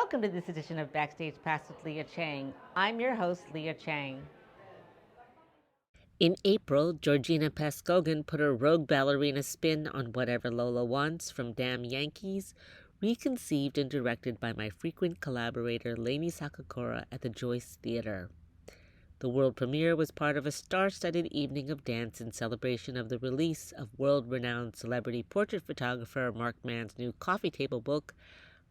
Welcome to this edition of Backstage Pass with Lia Chang. I'm your host, Lia Chang. In April, Georgina Pazcoguin put a Rogue Ballerina spin on Whatever Lola Wants from DAMN YANKEES, reconceived and directed by my frequent collaborator Lainie Sakakura at the Joyce Theater. The world premiere was part of a star-studded evening of dance in celebration of the release of world-renowned celebrity portrait photographer Mark Mann's new coffee table book,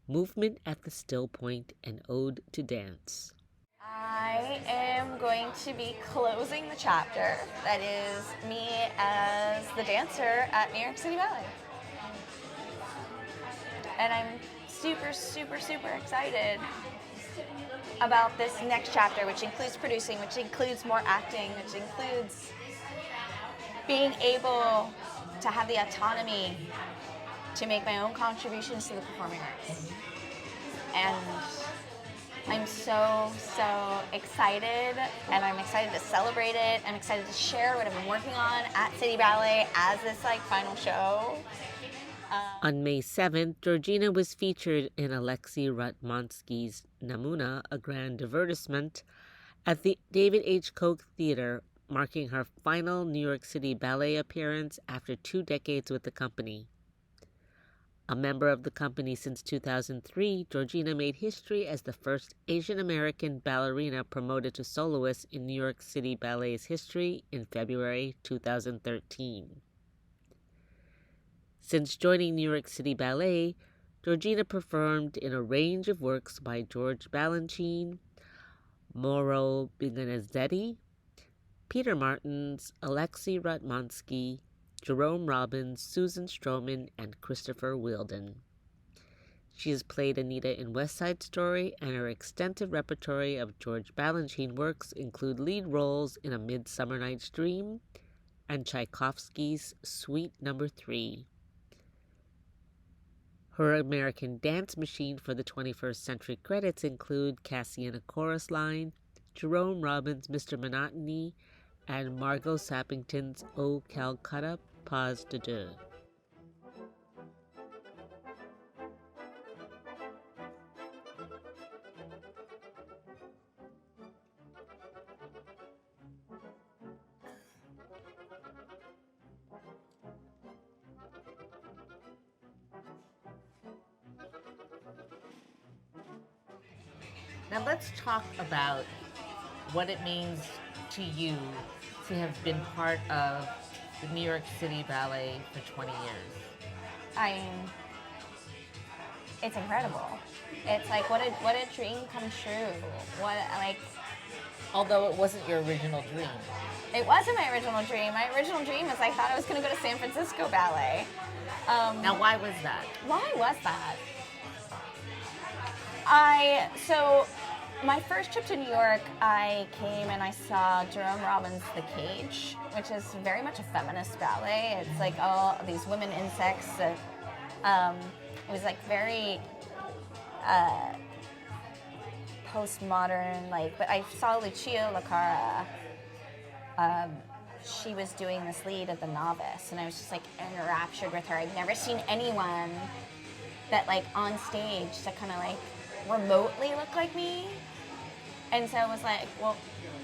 Movement at the Still Point, an Ode to Dance. I am going to be closing the chapter that is me as the dancer at New York City Ballet. And I'm super, super, super excited about this next chapter, which includes producing, which includes more acting, which includes being able to have the autonomy to make my own contributions to the performing arts. And I'm so, so excited, and I'm excited to celebrate it. I'm excited to share what I've been working on at City Ballet as this final show. On May 7th, Georgina was featured in Alexei Ratmansky's Namouna, a Grand Divertissement, at the David H. Koch Theater, marking her final New York City Ballet appearance after 2 decades with the company. A member of the company since 2003, Georgina made history as the first Asian American ballerina promoted to soloist in New York City Ballet's history in February 2013. Since joining New York City Ballet, Georgina performed in a range of works by George Balanchine, Mauro Bigonzetti, Peter Martins, Alexei Ratmansky, Jerome Robbins, Susan Stroman, and Christopher Wheeldon. She has played Anita in West Side Story, and her extensive repertory of George Balanchine works include lead roles in A Midsummer Night's Dream and Tchaikovsky's Suite No. 3. Her American Dance Machine for the 21st Century credits include Cassie in a Chorus Line, Jerome Robbins Mr. Monotony, and Margo Sappington's O Calcutta, Pas de deux. Now let's talk about what it means to you to have been part of the New York City Ballet for 20 years. It's incredible. It's like, what a dream come true. Although it wasn't your original dream. It wasn't my original dream. My original dream was I thought I was going to go to San Francisco Ballet. Now why was that? Why was that? My first trip to New York, I came and I saw Jerome Robbins' The Cage, which is very much a feminist ballet. It's like all these women insects. That, it was like very postmodern, but I saw Lucia Lacara. She was doing this lead of The Novice, and I was just enraptured with her. I've never seen anyone that on stage that kind of remotely look like me. And so I was like, well,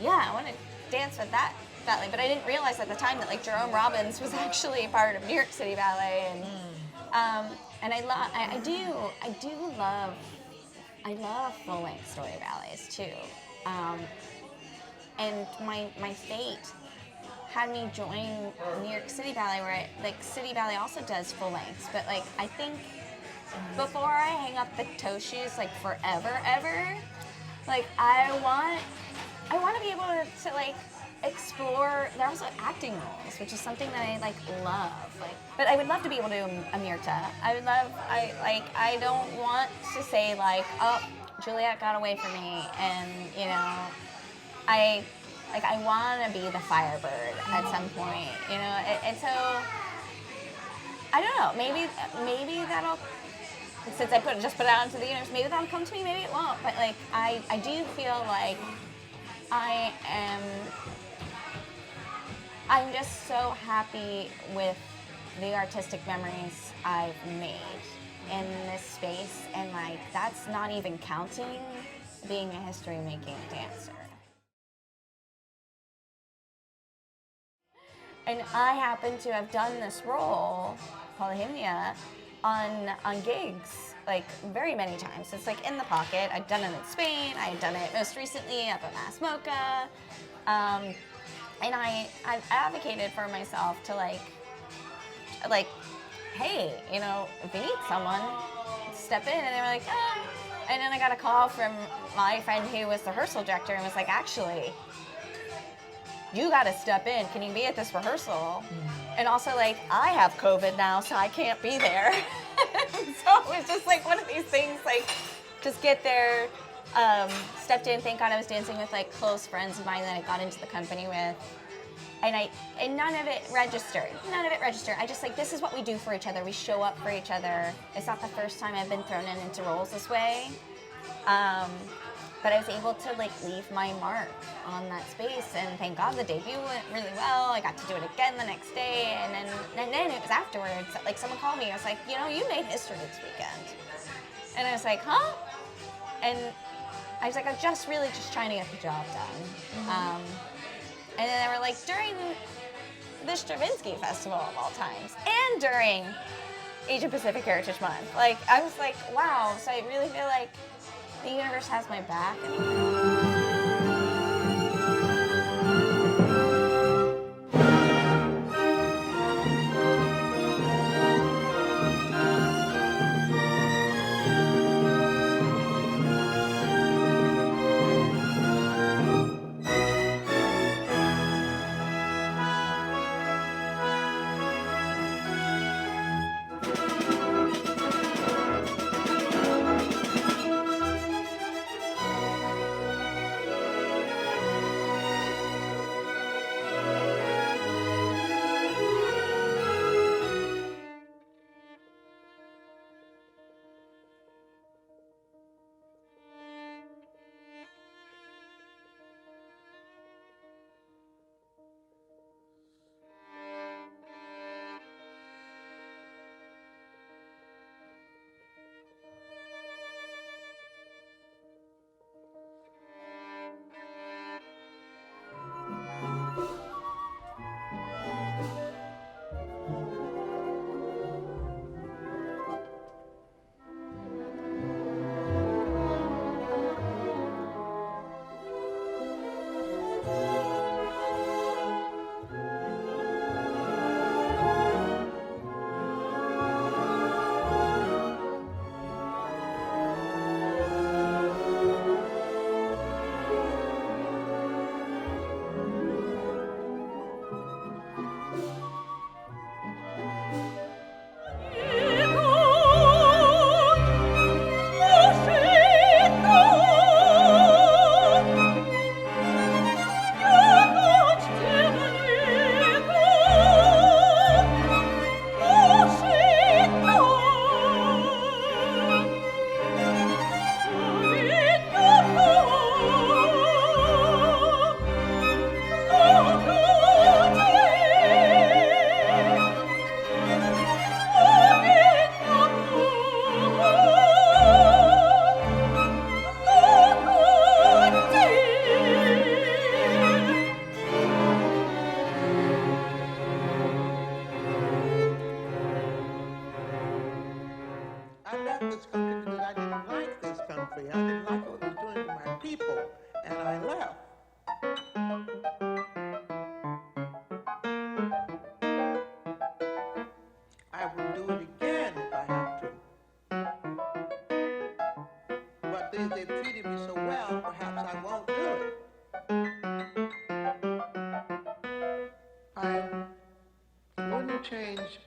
yeah, I want to dance with that ballet. But I didn't realize at the time that Jerome Robbins was actually part of New York City Ballet. And I love full-length story ballets too. And my fate had me join New York City Ballet, where City Ballet also does full lengths. But I think before I hang up the toe shoes forever, ever, I want to be able to explore. There are also acting roles, which is something that I love. But I would love to be able to do Amirta. I don't want to say oh, Juliet got away from me, and I want to be the Firebird at some point, and so I don't know. Maybe that'll. Since I just put it out into the universe, maybe that'll come to me, maybe it won't. But I do feel like I'm just so happy with the artistic memories I've made in this space, and like that's not even counting being a history-making dancer. And I happen to have done this role, Polyhymnia, on gigs, like very many times. It's like in the pocket. I've done it in Spain. I had done it most recently up at Mass Mocha. And I've advocated for myself to like, hey, you know, if you need someone, step in. And they were like, ah. And then I got a call from my friend who was the rehearsal director and was like, actually, you got to step in. Can you be at this rehearsal? And also, like, I have COVID now, so I can't be there. So it was just like one of these things, like, just get there, stepped in. Thank God I was dancing with like close friends of mine that I got into the company with. And none of it registered. None of it registered. I just like, this is what we do for each other. We show up for each other. It's not the first time I've been thrown into roles this way. But I was able to like leave my mark on that space, and thank God the debut went really well. I got to do it again the next day, and then it was afterwards. Like someone called me. I was like, you know, you made history this weekend, and I was like, huh? And I was like, I'm just really just trying to get the job done. And then they were like, during the Stravinsky Festival of all times, and during Asian Pacific Heritage Month. Like I was like, wow. So I really feel like the universe has my back.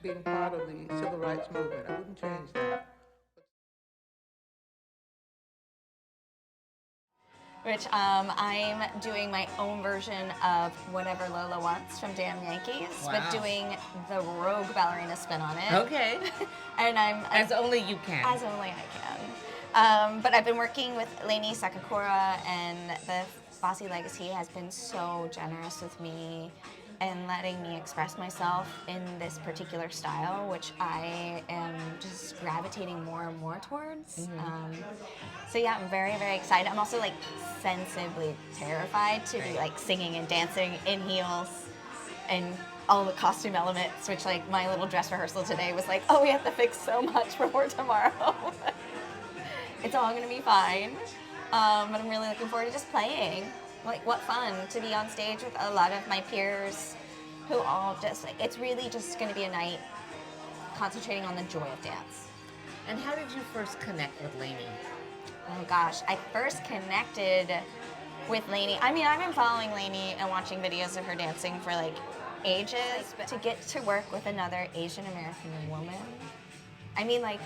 Being part of the civil rights movement. I wouldn't change that. Which I'm doing my own version of Whatever Lola Wants from DAMN YANKEES, but doing the Rogue Ballerina spin on it. Okay. And as only you can. As only I can. But I've been working with Lainie Sakakura, and the Bossy Legacy has been so generous with me. and letting me express myself in this particular style, which I am just gravitating more and more towards. So yeah, I'm very, very excited. I'm also like sensibly terrified to be like singing and dancing in heels and all the costume elements, which like my little dress rehearsal today was like, oh, we have to fix so much before tomorrow. It's all gonna be fine. But I'm really looking forward to just playing. Like, what fun to be on stage with a lot of my peers who all just, like, it's really just gonna be a night concentrating on the joy of dance. And how did you first connect with Lainie? Oh gosh, I first connected with Lainie. I mean, I've been following Lainie and watching videos of her dancing for like ages, but to get to work with another Asian American woman, I mean, like,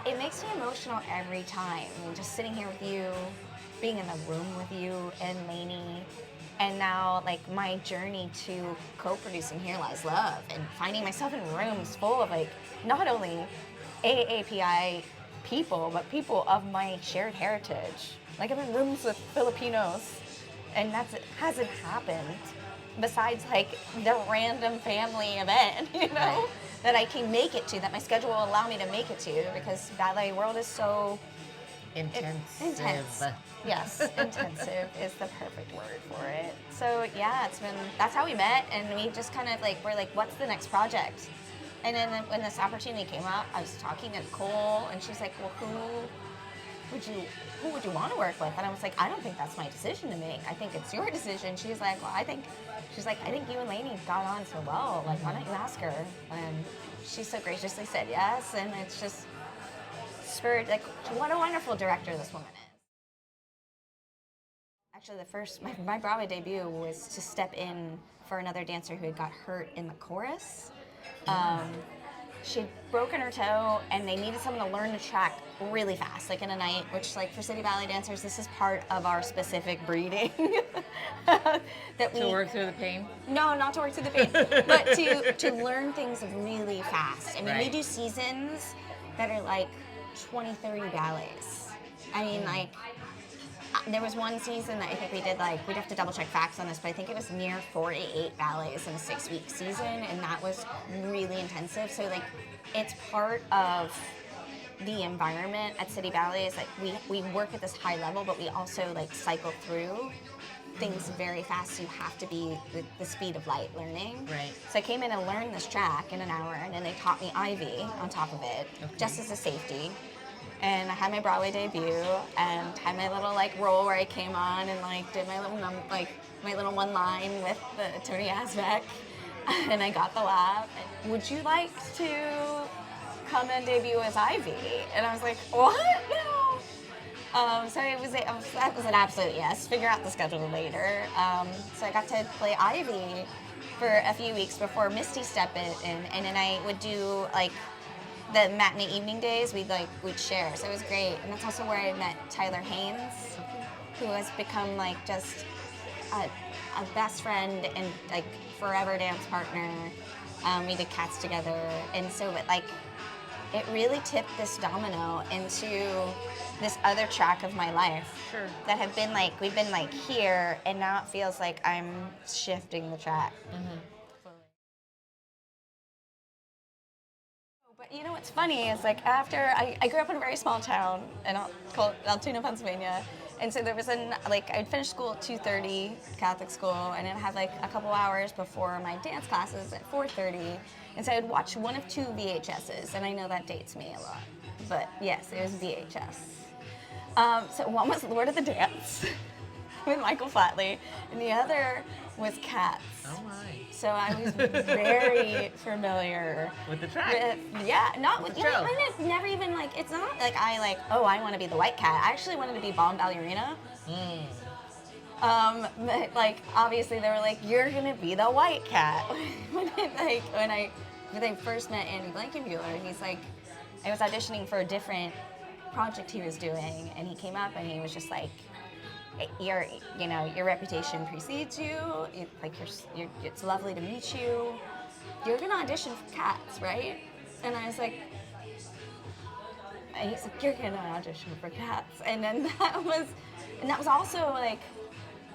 it makes me emotional every time. I mean, just sitting here with you, being in the room with you and Lainie, and now like my journey to co-producing Here Lies Love and finding myself in rooms full of like not only AAPI people, but people of my shared heritage. Like I'm in rooms with Filipinos, and that hasn't happened besides like the random family event, you know, that I can make it to, that my schedule will allow me to make it to, because ballet world is so intense. Yes, intensive is the perfect word for it. So yeah, that's how we met, and we just kind of like, we're like, what's the next project? And then when this opportunity came up, I was talking to Nicole, and she's like, well, who would you want to work with? And I was like, I don't think that's my decision to make. I think it's your decision. She's like, well, I think you and Lainie got on so well. Like, why don't you ask her? And she so graciously said yes, and it's just spurred, like, what a wonderful director this woman is. Actually, my Broadway debut was to step in for another dancer who had got hurt in the chorus. She'd broken her toe, and they needed someone to learn the track really fast, like in a night, which, like, for city ballet dancers, this is part of our specific breeding. To work through the pain? No, not to work through the pain, but to learn things really fast. I mean, we do seasons that are like 20, 30 ballets. I mean, like, there was one season that I think we did, like, we'd have to double check facts on this, but I think it was near 48 ballets in a 6-week season, and that was really intensive. So, like, it's part of the environment at City Ballet is like we work at this high level, but we also like cycle through things very fast. So you have to be the speed of light learning. Right. So I came in and learned this track in an hour, and then they taught me Ivy on top of it, just as a safety. And I had my Broadway debut, and had my little like role where I came on and like did my little my little one line with the Tony Asbeck, and I got the laugh. And, would you like to come and debut as Ivy? And I was like, what? No. So that was an absolute yes. Figure out the schedule later. So I got to play Ivy for a few weeks before Misty stepped in, and then I would do like the matinee evening days. We'd share. So it was great, and that's also where I met Tyler Haynes, who has become like just a best friend and like forever dance partner. We did Cats together, and so it really tipped this domino into this other track of my life. Sure. That have been like, we've been like here, and now it feels like I'm shifting the track. But you know what's funny is like after, I grew up in a very small town called Altoona, Pennsylvania. And so there was I'd finished school at 2:30, Catholic school, and then had like a couple hours before my dance classes at 4:30. And so I'd watch one of two VHSs, and I know that dates me a lot. But yes, it was VHS. So one was Lord of the Dance with Michael Flatley, and the other was Cats. Oh my. So I was very familiar With the track. Not with the show. never even like, it's not like I want to be the white cat. I actually wanted to be Bomb Ballerina. But like obviously they were like, you're gonna be the white cat. when I first met Andy Blankenbuehler, he's like, I was auditioning for a different project he was doing, and he came up and he was just like, your reputation precedes you. It's lovely to meet you. You're gonna audition for Cats, right? And I was like, and he's like, you're gonna audition for Cats. And then that was also like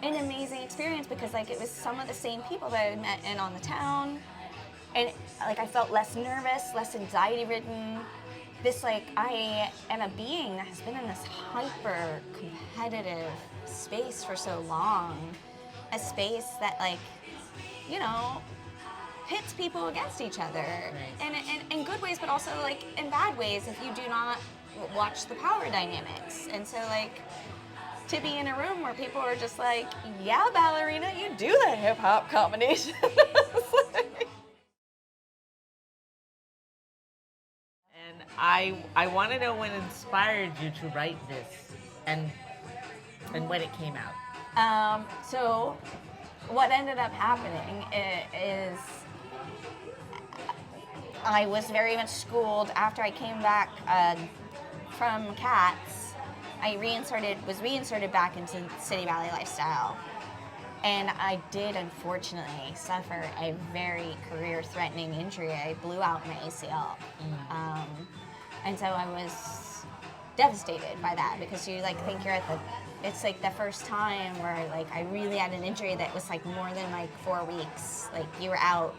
an amazing experience because like it was some of the same people that I had met in on the town, and like I felt less nervous, less anxiety ridden. This like I am a being that has been in this hyper competitive space for so long, a space that like, you know, pits people against each other, in good ways, but also like in bad ways if you do not watch the power dynamics. And so like to be in a room where people are just like, yeah, ballerina, you do the hip hop combination. And I want to know what inspired you to write this, and when it came out. So what ended up happening is I was very much schooled after I came back from Cats. I was reinserted back into city ballet lifestyle, and I did unfortunately suffer a very career-threatening injury. I blew out my ACL, and so I was devastated by that because you like think you're at the. It's like the first time where like I really had an injury that was like more than like 4 weeks. Like you were out,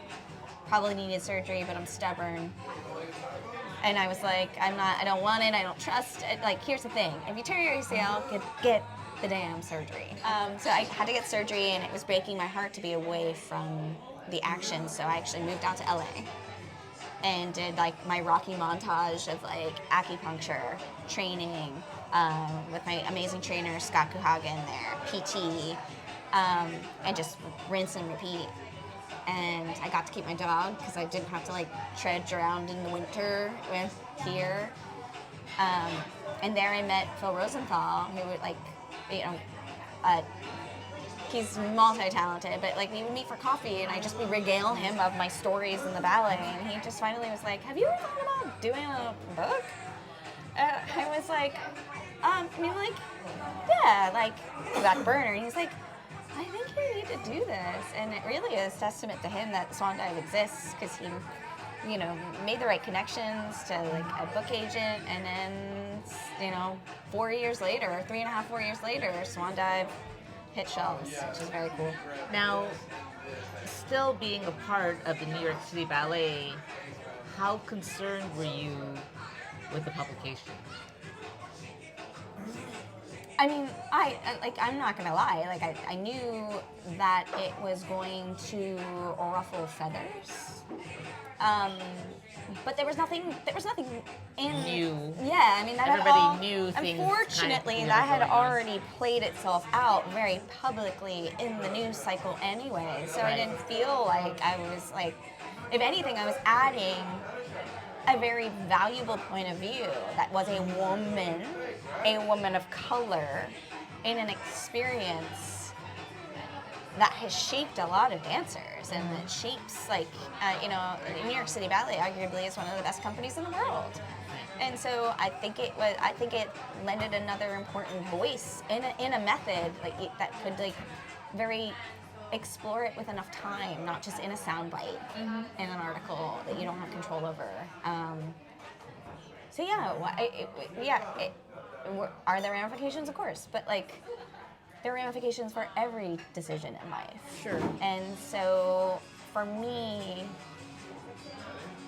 probably needed surgery, but I'm stubborn. And I was like, I don't want it, I don't trust it. Like, here's the thing, if you tear your ACL, get the damn surgery. So I had to get surgery, and it was breaking my heart to be away from the action, so I actually moved out to LA and did like my Rocky montage of like acupuncture training with my amazing trainer, Scott Kuhagen there, PT, and just rinse and repeat. And I got to keep my dog because I didn't have to like trudge around in the winter with here. And there I met Phil Rosenthal, who would like, you know, he's multi-talented, but like we would meet for coffee and I just would regale him of my stories in the ballet. And he just finally was like, have you ever thought about doing a book? I was like, I mean, like, yeah, like, back burner. And he's like, I think you need to do this. And it really is testament to him that Swan Dive exists because he, you know, made the right connections to like a book agent, and then, you know, 4 years later, 3.5, 4 years later, Swan Dive hit shelves, which is very cool. Now, still being a part of the New York City Ballet, how concerned were you with the publication? I mean, I'm not gonna lie. Like, I knew that it was going to ruffle feathers, but there was nothing in New. Yeah, I mean, that Everybody had all, knew things. Unfortunately, kind of that had going on. already played itself out very publicly in the news cycle anyway. So I Right. didn't feel like I was like, if anything, I was adding a very valuable point of view that was a woman of color, in an experience that has shaped a lot of dancers, and that shapes, like, you know, New York City Ballet arguably is one of the best companies in the world. And so I think it lended another important voice in a method like that could like very explore it with enough time, not just in a soundbite in an article that you don't have control over. So yeah, are there ramifications? Of course, but like there are ramifications for every decision in life. Sure. And so for me,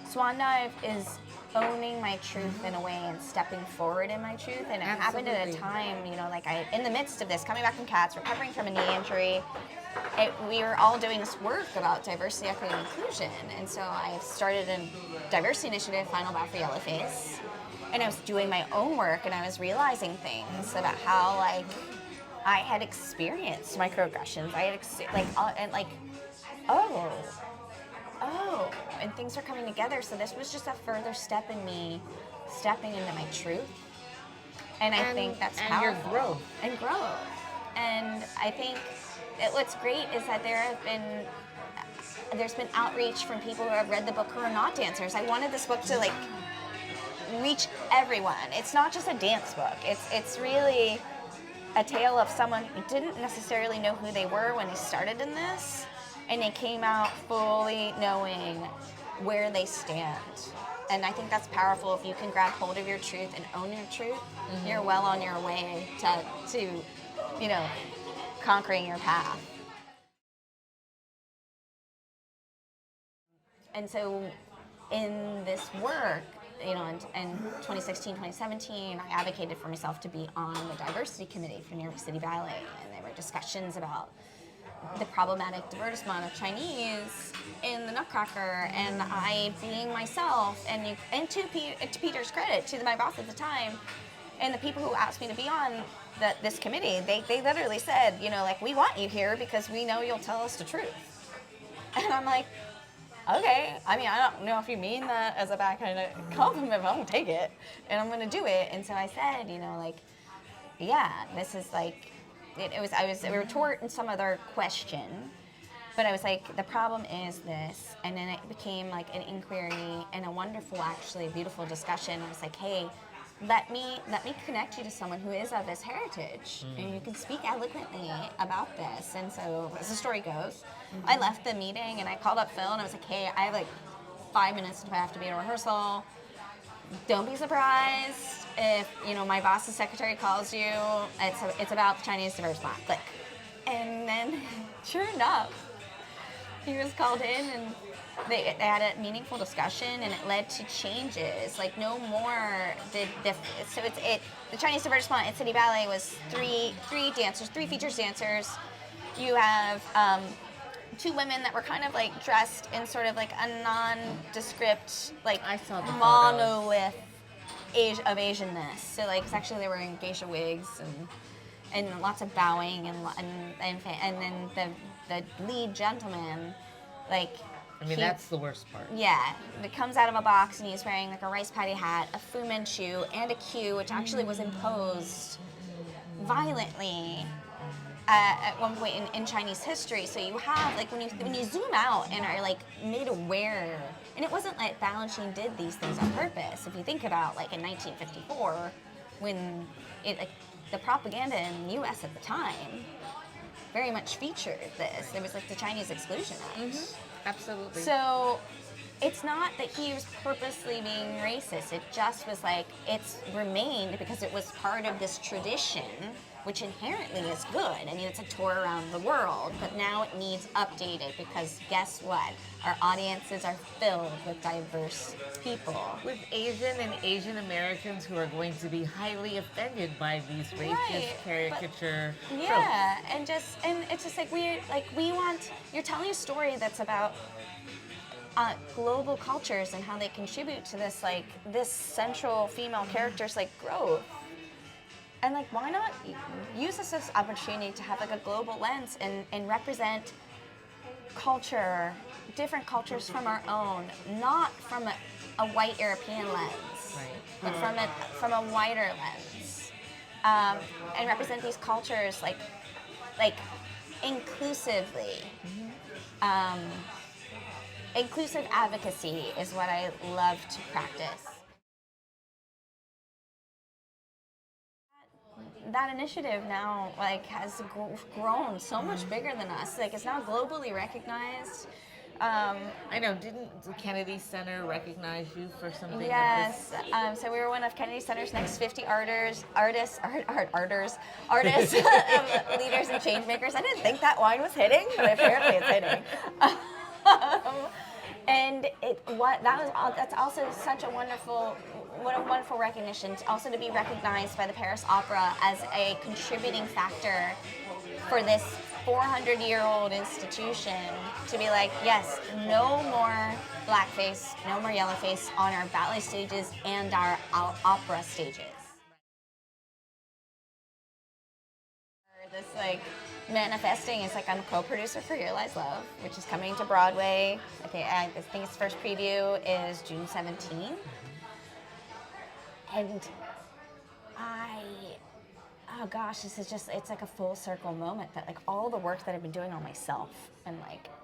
Swan Dive is owning my truth in a way and stepping forward in my truth. And it happened at a Absolutely. time, you know, like in the midst of this, coming back from Cats, recovering from a knee injury, we were all doing this work about diversity, equity, and inclusion. And so I started a diversity initiative, Final Bow for Yellowface. And I was doing my own work, and I was realizing things about how, like, I had experienced microaggressions. I had and things are coming together. So this was just a further step in me stepping into my truth. And I think that's and powerful. your growth. And growth. And I think what's great is that there's been outreach from people who have read the book who are not dancers. I wanted this book to like reach everyone. It's not just a dance book. It's really a tale of someone who didn't necessarily know who they were when they started in this, and they came out fully knowing where they stand. And I think that's powerful. If you can grab hold of your truth and own your truth, you're well on your way to you know, conquering your path. And so in this work, in 2016, 2017, I advocated for myself to be on the diversity committee for New York City Ballet, and there were discussions about the problematic divertissement of Chinese in the Nutcracker, and I, being myself, and to Peter's credit, to my boss at the time, and the people who asked me to be on this committee, they literally said, we want you here because we know you'll tell us the truth. And I'm like, okay, I don't know if you mean that as a backhanded compliment, but I'm gonna take it, and I'm gonna do it. And so I said, yeah, this is like, I was a retort in some other question, but I was like, the problem is this, and then it became like an inquiry and a wonderful, actually beautiful discussion. I was like, hey, let me connect you to someone who is of this heritage, and you can speak eloquently about this. And so, as the story goes, I left the meeting and I called up Phil and I was like, hey, I have like 5 minutes until I have to be at a rehearsal. Don't be surprised if my boss's secretary calls you. It's about the Chinese divertissement. Click. And then, sure enough, he was called in and they had a meaningful discussion, and it led to changes. Like, no more the Chinese divertissement at City Ballet was three features dancers. You have 2 women that were kind of like dressed in sort of like a nondescript, like I saw the monolith of Asianness. So like actually they were wearing geisha wigs and lots of bowing and then the lead gentleman, like. That's the worst part. Yeah, it comes out of a box and he's wearing like a rice paddy hat, a Fu Manchu, and a queue, which actually was imposed violently at one point in Chinese history. So you have, like, when you zoom out and are like made aware, and it wasn't like Balanchine did these things on purpose. If you think about like in 1954, when the propaganda in the U.S. at the time very much featured this. It was like the Chinese Exclusion Act. Mm-hmm. Absolutely. So it's not that he was purposely being racist. It just was like, it's remained because it was part of this tradition, which inherently is good. It's a tour around the world, but now it needs updated because guess what? Our audiences are filled with diverse people. With Asian and Asian Americans who are going to be highly offended by these racist caricature tropes. Yeah, and it's just like we want, you're telling a story that's about global cultures and how they contribute to this central female character's growth. And why not use this as opportunity to have a global lens and represent culture, different cultures from our own, not from a white European lens, but from a wider lens, and represent these cultures inclusively. Inclusive advocacy is what I love to practice. That initiative now has grown so much bigger than us. It's now globally recognized. I know. Didn't the Kennedy Center recognize you for something? Yes. So we were one of Kennedy Center's next 50 artists, leaders, and change makers. I didn't think that line was hitting, but apparently it's hitting. And that's also such a wonderful recognition, also to be recognized by the Paris Opera as a contributing factor for this 400-year-old institution to be like, yes, no more blackface, no more yellowface on our ballet stages and our opera stages. This manifesting is I'm a co-producer for Here Lies Love, which is coming to Broadway. Okay, I think its first preview is June 17. And oh gosh, this is it's a full circle moment that all the work that I've been doing on myself and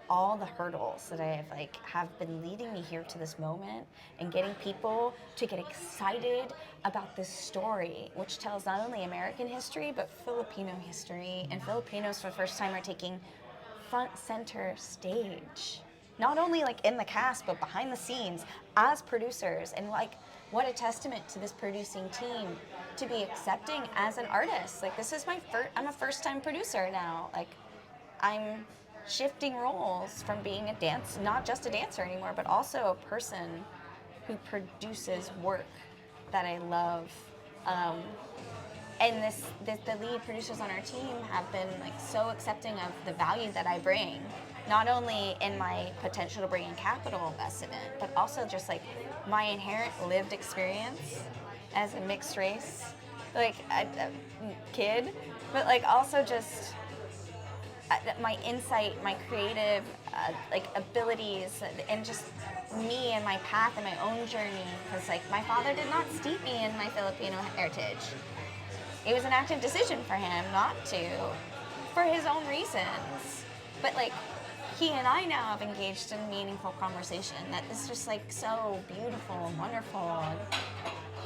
all the hurdles that I have been leading me here to this moment and getting people to get excited about this story, which tells not only American history, but Filipino history. And Filipinos for the first time are taking front center stage not only like in the cast, but behind the scenes as producers. And like, what a testament to this producing team to be accepting as an artist. Like, this is I'm a first-time producer now. Like, I'm shifting roles from being not just a dancer anymore, but also a person who produces work that I love. And the lead producers on our team have been like so accepting of the value that I bring, not only in my potential to bring in capital investment, but also just like my inherent lived experience as a mixed race, like a kid, but like also just my insight, my creative like abilities, and just me and my path and my own journey. Because like my father did not steep me in my Filipino heritage. It was an active decision for him not to, for his own reasons. But like, he and I now have engaged in meaningful conversation that is just like so beautiful and wonderful. And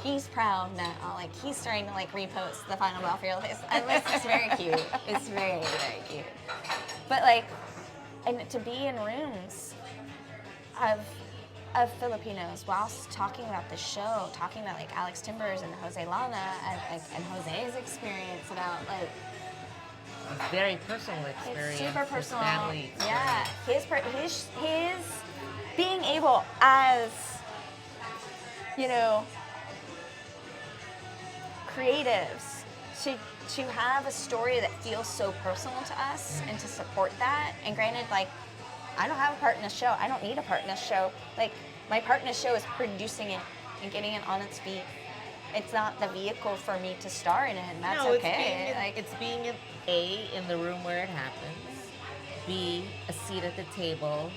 he's proud now. Like, he's starting to like repost the Final Bell Field. It's very cute. It's very, very cute. But like, and to be in rooms of Filipinos whilst talking about the show, talking about like Alex Timbers and Jose Lana and Jose's experience about like It's very personal experience. it's super personal. His family experience. Yeah, his being able as, you know, creatives to have a story that feels so personal to us and to support that. And granted, like, I don't have a part in this show. I don't need a part in this show. Like, my part in this show is producing it and getting it on its feet. It's not the vehicle for me to star in it, and that's okay. It's being in the room where it happens, B, a seat at the table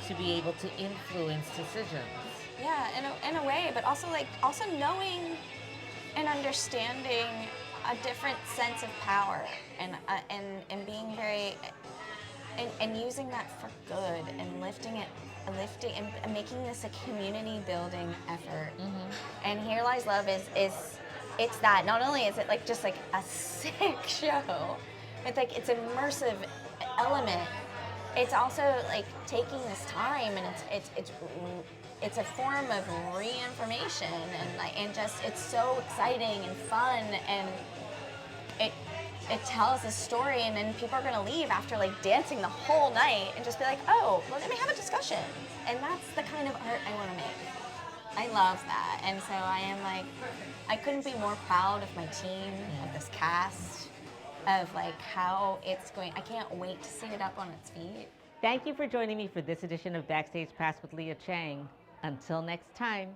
to be able to influence decisions. Yeah, in a way, but also knowing and understanding a different sense of power and being very and using that for good and lifting and making this a community building effort. Mm-hmm. And Here Lies Love is it's that. Not only is it like just like a sick show, it's like it's immersive element. It's also like taking this time, and it's a form of reinformation, and just it's so exciting and fun, and it tells a story, and then people are gonna leave after like dancing the whole night and just be like, oh, well, let me have a discussion. And that's the kind of art I want to make. I love that, and so I am like, I couldn't be more proud of my team, of this cast, of like how it's going. I can't wait to see it up on its feet. Thank you for joining me for this edition of Backstage Pass with Lia Chang. Until next time.